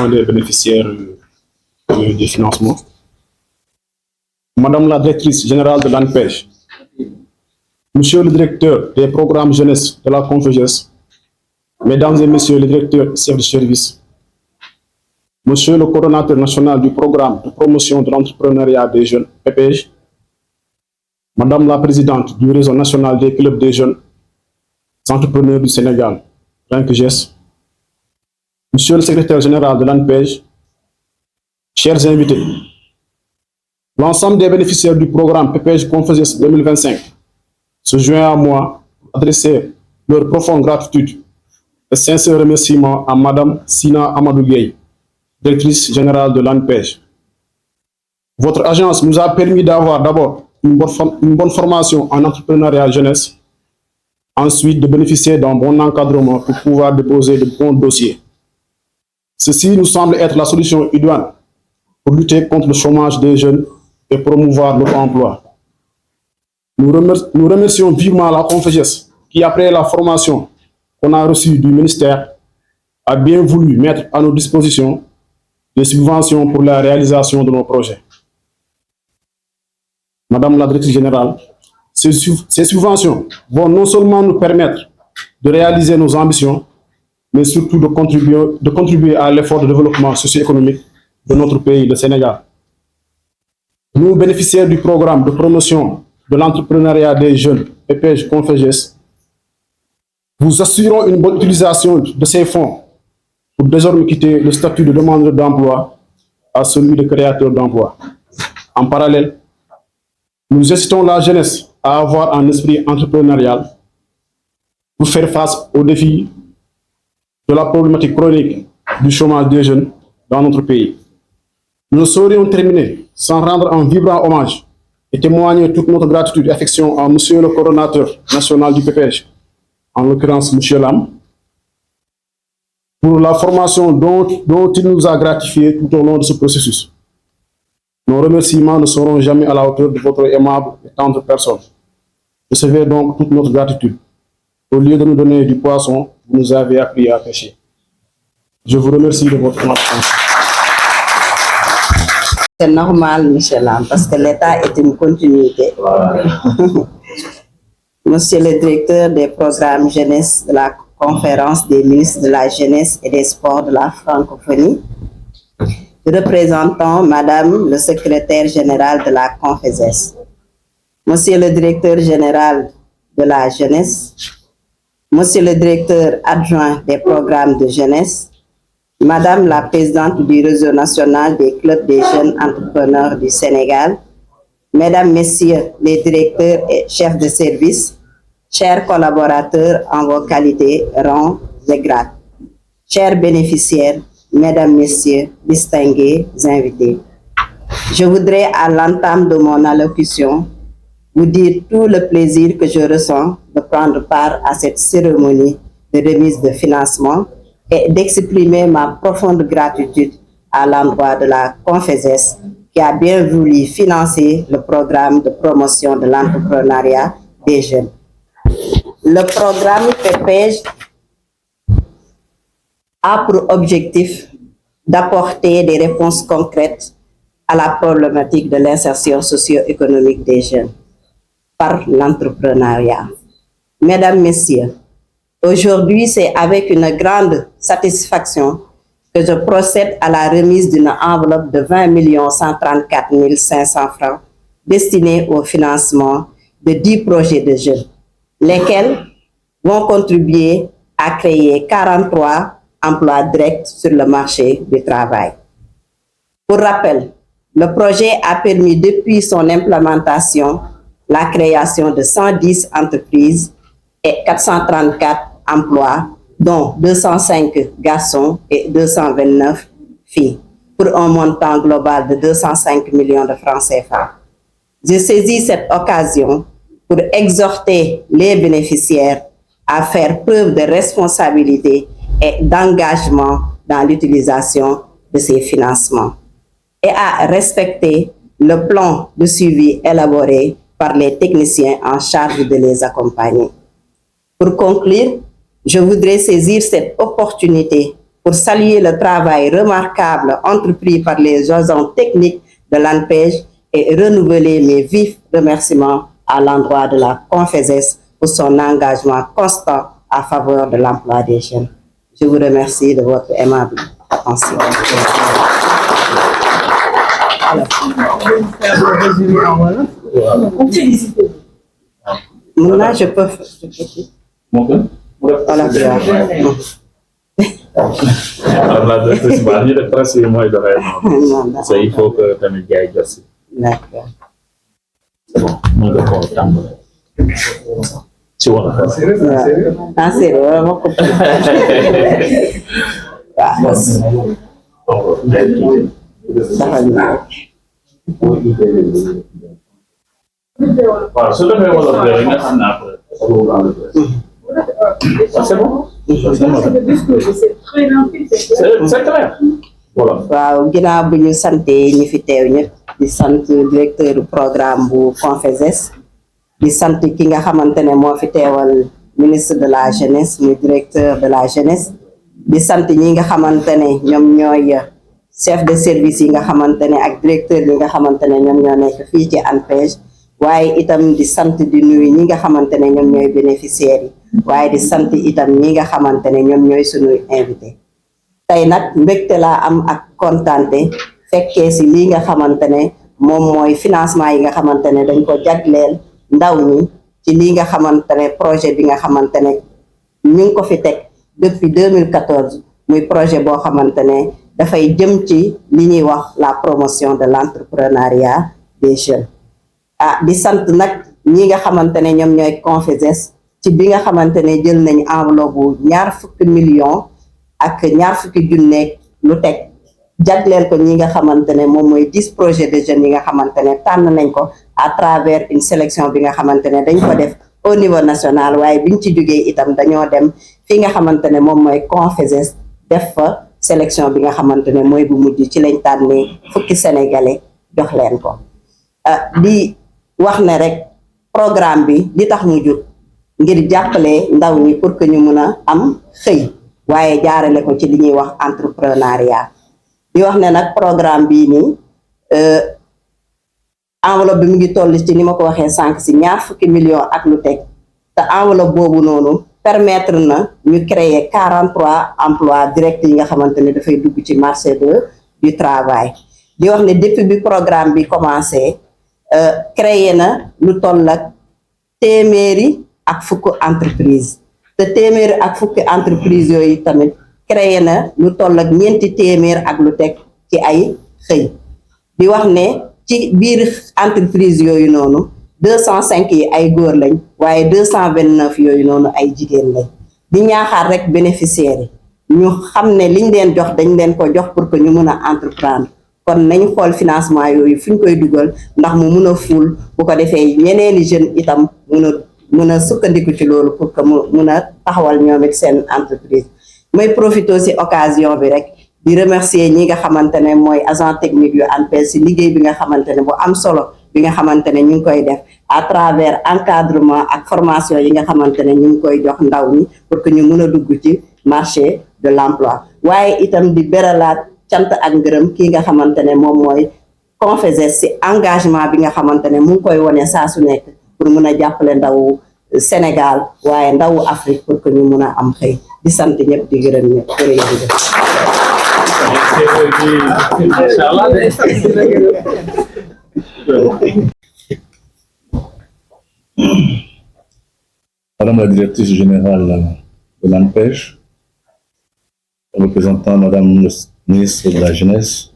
présentation des bénéficiaires du financement. Madame la directrice générale de l'ANPEJ, Monsieur le directeur des programmes jeunesse de la CONFEJES, Mesdames et Messieurs les directeurs chefs de service, Monsieur le coordonnateur national du programme de promotion de l'entrepreneuriat des jeunes, PPJ, Madame la présidente du réseau national des clubs des jeunes entrepreneurs du Sénégal, RENCGES, Monsieur le secrétaire général de l'ANPEJ, chers invités, l'ensemble des bénéficiaires du programme PPJ CONFEJES 2025 se joint à moi pour adresser leur profonde gratitude et sincère remerciement à Madame Sina Amadou Gueye, directrice générale de l'ANPEJ. Votre agence nous a permis d'avoir d'abord une bonne formation en entrepreneuriat jeunesse, ensuite de bénéficier d'un bon encadrement pour pouvoir déposer de bons dossiers. Ceci nous semble être la solution idoine pour lutter contre le chômage des jeunes et promouvoir l'auto-emploi. Nous remercions vivement la CONFEJES qui, après la formation qu'on a reçue du ministère, a bien voulu mettre à nos dispositions des subventions pour la réalisation de nos projets. Madame la directrice générale, ces subventions vont non seulement nous permettre de réaliser nos ambitions, mais surtout de contribuer à l'effort de développement socio-économique de notre pays, le Sénégal. Nous, bénéficiaires du programme de promotion de l'entrepreneuriat des jeunes, PPJ CONFEJES, vous assurons une bonne utilisation de ces fonds pour désormais quitter le statut de demandeur d'emploi à celui de créateur d'emploi. En parallèle, nous incitons la jeunesse à avoir un esprit entrepreneurial pour faire face aux défis de la problématique chronique du chômage des jeunes dans notre pays. Nous ne saurions terminer sans rendre un vibrant hommage et témoigner toute notre gratitude et affection à Monsieur le coordonnateur national du PPJ, en l'occurrence M. Lam, pour la formation dont il nous a gratifié tout au long de ce processus. Nos remerciements ne seront jamais à la hauteur de votre aimable et tendre personne. Recevez donc toute notre gratitude. Au lieu de nous donner du poisson, vous nous avez appris à pêcher. Je vous remercie de votre attention. C'est normal, Michel, parce que l'État est une continuité. Monsieur le directeur des programmes jeunesse de la conférence des ministres de la jeunesse et des sports de la francophonie, représentant Madame le secrétaire général de la CONFEJES, Monsieur le directeur général de la jeunesse, Monsieur le directeur adjoint des programmes de jeunesse, Madame la présidente du réseau national des clubs des jeunes entrepreneurs du Sénégal, Mesdames, Messieurs les directeurs et chefs de service, chers collaborateurs en vos qualités, rangs et grades, chers bénéficiaires, Mesdames, Messieurs, distingués invités. Je voudrais, à l'entame de mon allocution, vous dire tout le plaisir que je ressens de prendre part à cette cérémonie de remise de financement et d'exprimer ma profonde gratitude à l'endroit de la CONFEJES qui a bien voulu financer le programme de promotion de l'entrepreneuriat des jeunes. Le programme PPJ a pour objectif d'apporter des réponses concrètes à la problématique de l'insertion socio-économique des jeunes par l'entrepreneuriat. Mesdames, Messieurs, aujourd'hui, c'est avec une grande satisfaction que je procède à la remise d'une enveloppe de 20 134 500 francs destinée au financement de 10 projets de jeunes, lesquels vont contribuer à créer 43 emplois directs sur le marché du travail. Pour rappel, le projet a permis depuis son implémentation la création de 110 entreprises et 434 emplois, dont 205 garçons et 229 filles, pour un montant global de 205 millions de francs CFA. Je saisis cette occasion pour exhorter les bénéficiaires à faire preuve de responsabilité et d'engagement dans l'utilisation de ces financements et à respecter le plan de suivi élaboré par les techniciens en charge de les accompagner. Pour conclure, je voudrais saisir cette opportunité pour saluer le travail remarquable entrepris par les agents techniques de l'ANPEJ et renouveler mes vifs remerciements à l'endroit de la CONFESES pour son engagement constant à faveur de l'emploi des jeunes. Je vous remercie de votre aimable attention. Maintenant, je peux. Voilà. Il faut que tu me guides aussi. D'accord. C'est bon, moi je prends le temps. Tu vois, Ah, c'est vraiment voilà, ce que je vais vous dire, c'est bon? C'est clair. Voilà. waaw ginnaaw bu ñu sante ñi fi teew ñëpp di sant directeur du programme bu CONFESES di sant ki nga xamante ne moo fi teewal ministre de la jeunesse muy directeur de la jeunesse di sant ñi nga xamante ne ñoom ñooy chef de service yi nga xamante ne ak directeur yi nga xamante ne ñoom ñoo nekk fii ci ANPEJ waaye itam di sant di nuyu ñi nga xamante ne ñoom ñooy bénéficiaires yi waaye di sant itam ñi nga xamante ne ñoom ñooy sunuy invité tey nag mbégte laa am ak kontaante fekkee si lii nga xamante ne moom mooy financement yi nga xamante ne dañ ko jagleel ndaw ñi ci lii nga xamante ne projet bi nga xamante ne ñu ngi ko fi teg depuis 2014 muy projet boo xamante ne dafay jëm ci li ñuy wax la promotion de l'entrepreneuriat des jeunes di sant nag ñi nga xamante ne ñoom ñooy CONFESES ci bi nga xamante ne jël nañ enveloppe bu $20 millions ak $20,000 lu teg jagleel ko ñi nga xamante ne moom mooy 10 projets de jeunes yi nga xamante ne tànn nañ ko à travers une sélection bi nga xamante ne dañ ko def au niveau national waaye biñ ci jógee itam dañoo dem fi nga xamante ne moom mooy CONFESES def fa sélection bi nga xamante ne mooy bu mujj ci lañ tànnee fukki sénégalais jox leen ko di wax ne rek programme bi li tax mu jóg ngir jàppale ndaw ñi pour que ñu mën a am xëy waaye jaarale ko ci li ñuy wax entrepreneuriat di wax ne nag programme bii nii enveloppe bi mu ngi toll ci ni ma ko waxee sànq si $20 millions ak lu teg te enveloppe boobu noonu permettre na ñu créer 43 emplois directs yi nga xamante ne dafay dugg ci marché du travail di wax ne depuis bi programme bi commencé créer na lu toll ak téeméeri ak fukk entreprise te téeméeri ak fukki entreprise yooyu tamit créé na lu toll ak 4 téeméer ak lu teg ci ay xëy di wax ne ci biir entreprise yooyu noonu 205 yi ay góor lañ waaye 229 yooyu noonu ay jigéen lañ di ñaaxaar rek bénéficiaires yi ñu xam ne liñ leen jox dañ leen ko jox pour que ñu mën a entreprendre kon nañ xool financement yooyu fu ñu koy dugal ndax mu mun a ful bu ko defee ñeneeni jeunes itam mun a sukkandiku ci loolu pour que mu mun a taxawal ñoom it seen entreprise may profité si occasion bi rek di remercier ñi nga xamante ne mooy agent technique yu ANPEJ si liggéey bi nga xamante ne bu am solo bi nga xamante ne ñu ngi koy def à travers encadrement ak formation yi nga xamante ne ñu ngi koy jox ndaw ñi pour que ñu mun a dugg ci marché de l'emploi waaye itam di beralaat cant ak ngërëm kii nga xamante ne moom mooy CONFESES si engagement bi nga xamante ne mu ngi koy wone saa su nekk pour mun a jàppale ndawu Sénégal waaye ndawu Afrique pour que ñu mun a am xëy di sant ñëpp di gërëm ñëpp Madame la directrice générale de l'ANPEJ, représentant Madame le ministre de la Jeunesse,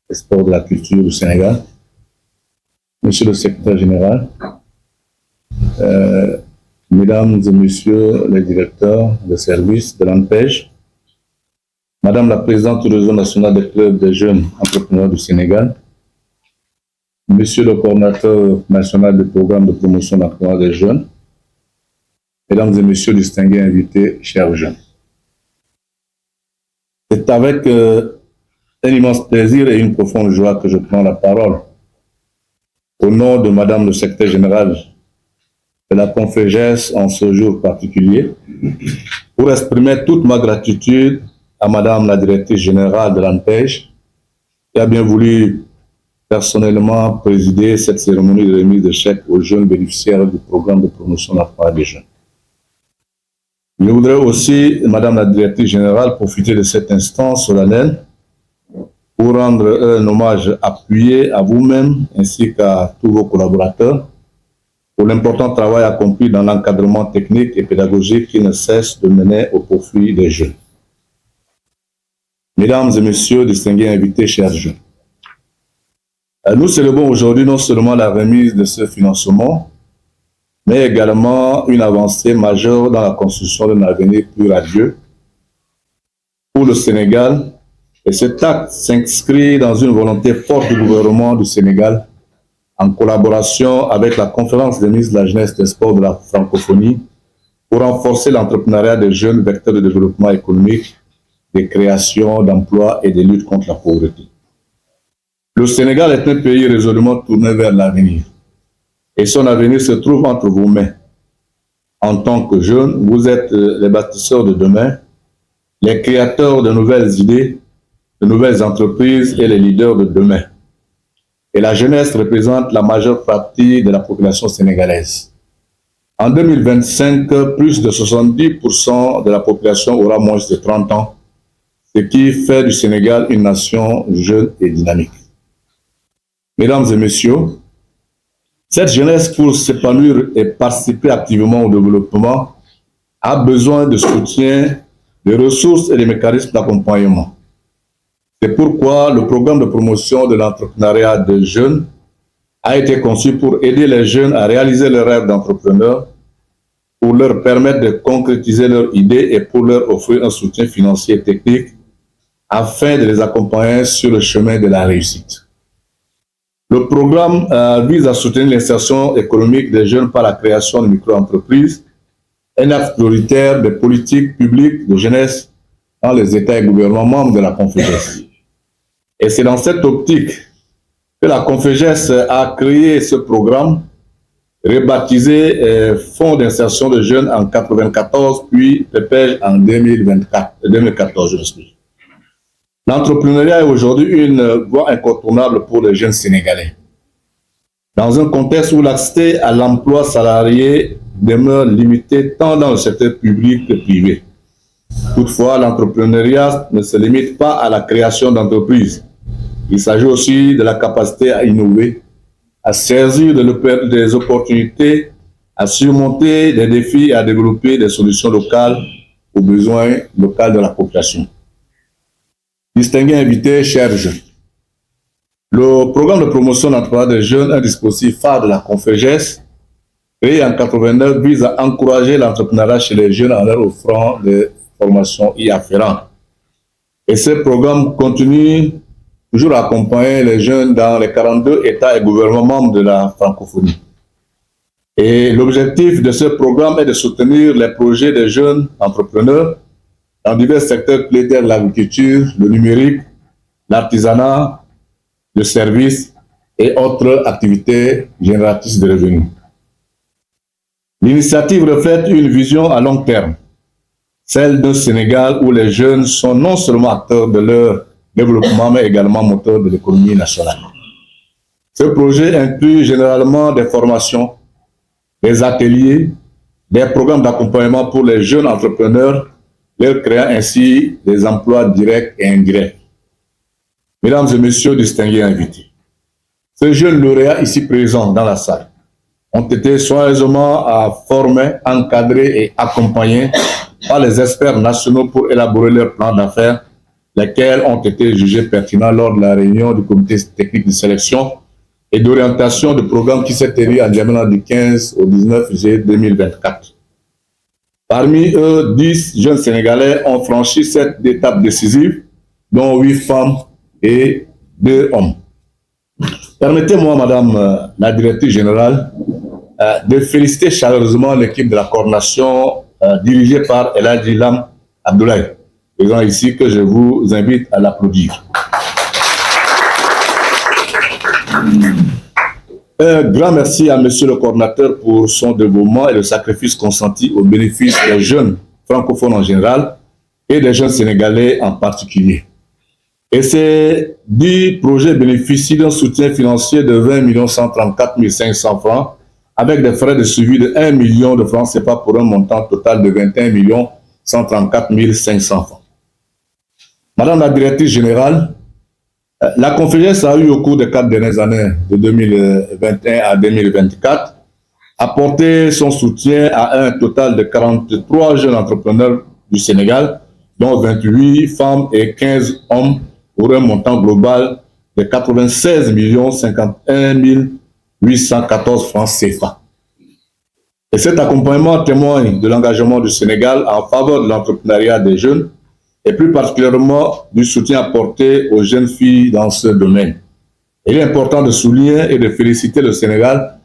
des Sports, de la Culture du Sénégal, Monsieur le secrétaire général, Mesdames et Messieurs les directeurs de service de l'ANPEJ, Madame la présidente du réseau national des clubs des jeunes entrepreneurs du Sénégal, Monsieur le coordinateur national du programme de promotion de l'emploi des jeunes, Mesdames et Messieurs distingués invités, chers jeunes. C'est avec un immense plaisir et une profonde joie que je prends la parole au nom de Madame le secrétaire général de la CONFESES en ce jour particulier pour exprimer toute ma gratitude à Madame la directrice générale de l'ANPEJ, qui a bien voulu personnellement présider cette cérémonie de remise de chèques aux jeunes bénéficiaires du programme de promotion de l'emploi des jeunes. Je voudrais aussi, Madame la directrice générale, profiter de cet instant solennel pour rendre un hommage appuyé à vous-même ainsi qu'à tous vos collaborateurs pour l'important travail accompli dans l'encadrement technique et pédagogique qui ne cesse de mener au profit des jeunes. Mesdames et messieurs, distingués invités, chers jeunes, nous célébrons aujourd'hui non seulement la remise de ce financement, mais également une avancée majeure dans la construction d'un avenir plus radieux pour le Sénégal. Et cet acte s'inscrit dans une volonté forte du gouvernement du Sénégal en collaboration avec la conférence des ministres de la jeunesse et des sports de la francophonie pour renforcer l'entrepreneuriat des jeunes vecteurs de développement économique, de création d'emplois et de lutte contre la pauvreté. Le Sénégal est un pays résolument tourné vers l'avenir et son avenir se trouve entre vos mains. En tant que jeunes, vous êtes les bâtisseurs de demain, les créateurs de nouvelles idées, de nouvelles entreprises et les leaders de demain. Et la jeunesse représente la majeure partie de la population sénégalaise. En 2025, plus de 70% de la population aura moins de 30 ans, ce qui fait du Sénégal une nation jeune et dynamique. Mesdames et messieurs, cette jeunesse, pour s'épanouir et participer activement au développement, a besoin de soutien, de ressources et de mécanismes d'accompagnement. C'est pourquoi le programme de promotion de l'entrepreneuriat des jeunes a été conçu pour aider les jeunes à réaliser leurs rêves d'entrepreneurs, pour leur permettre de concrétiser leurs idées et pour leur offrir un soutien financier et technique afin de les accompagner sur le chemin de la réussite. Le programme vise à soutenir l'insertion économique des jeunes par la création de micro-entreprises, un axe prioritaire des politiques publiques de jeunesse dans les États et gouvernements membres de la Confédération. Et c'est dans cette optique que la Confédération a créé ce programme, rebaptisé Fonds d'insertion de jeunes en 1994, puis PEPEJ en 2014, je m'excuse. L'entrepreneuriat est aujourd'hui une voie incontournable pour les jeunes Sénégalais. Dans un contexte où l'accès à l'emploi salarié demeure limité tant dans le secteur public que privé. Toutefois, l'entrepreneuriat ne se limite pas à la création d'entreprises. Il s'agit aussi de la capacité à innover, à saisir des opportunités, à surmonter des défis et à développer des solutions locales aux besoins locaux de la population. Distingués invités, chers jeunes, le programme de promotion d'entrepreneuriat des jeunes, un dispositif phare de la Confédération, créé en 1989, vise à encourager l'entrepreneuriat chez les jeunes en leur offrant des formations y afférentes. Et ce programme continue toujours à accompagner les jeunes dans les 42 États et gouvernements membres de la francophonie. Et l'objectif de ce programme est de soutenir les projets des jeunes entrepreneurs dans divers secteurs clés tels l'agriculture, le numérique, l'artisanat, le service et autres activités génératrices de revenus. L'initiative reflète une vision à long terme, celle d'un Sénégal où les jeunes sont non seulement acteurs de leur développement, mais également moteurs de l'économie nationale. Ce projet inclut généralement des formations, des ateliers, des programmes d'accompagnement pour les jeunes entrepreneurs, leur créant ainsi des emplois directs et indirects. Mesdames et messieurs distingués invités, ces jeunes lauréats ici présents dans la salle ont été soigneusement formés, encadrés et accompagnés par les experts nationaux pour élaborer leurs plans d'affaires, lesquels ont été jugés pertinents lors de la réunion du comité technique de sélection et d'orientation du programme qui s'est tenu à Djamena du 15 au 19 juillet 2024. Parmi eux, 10 jeunes Sénégalais ont franchi cette étape décisive, dont 8 femmes et 2 hommes. Permettez-moi, Madame la directrice générale, de féliciter chaleureusement l'équipe de la coordination dirigée par El Hadji Lam Abdoulaye, présent ici, que je vous invite à l'applaudir. Un grand merci à Monsieur le coordinateur pour son dévouement et le sacrifice consenti au bénéfice des jeunes francophones en général et des jeunes Sénégalais en particulier. Et ces 10 projets bénéficient d'un soutien financier de 20 134 500 francs avec des frais de suivi de 1 million de francs CFA pour un montant total de 21 134 500 francs. Madame la directrice générale, la conférence a eu au cours des 4 dernières années, de 2021 à 2024, apporté son soutien à un total de 43 jeunes entrepreneurs du Sénégal, dont 28 femmes et 15 hommes, pour un montant global de 96 51 814 francs CFA. Et cet accompagnement témoigne de l'engagement du Sénégal en faveur de l'entrepreneuriat des jeunes et plus particulièrement du soutien apporté aux jeunes filles dans ce domaine. Il est important de souligner et de féliciter le Sénégal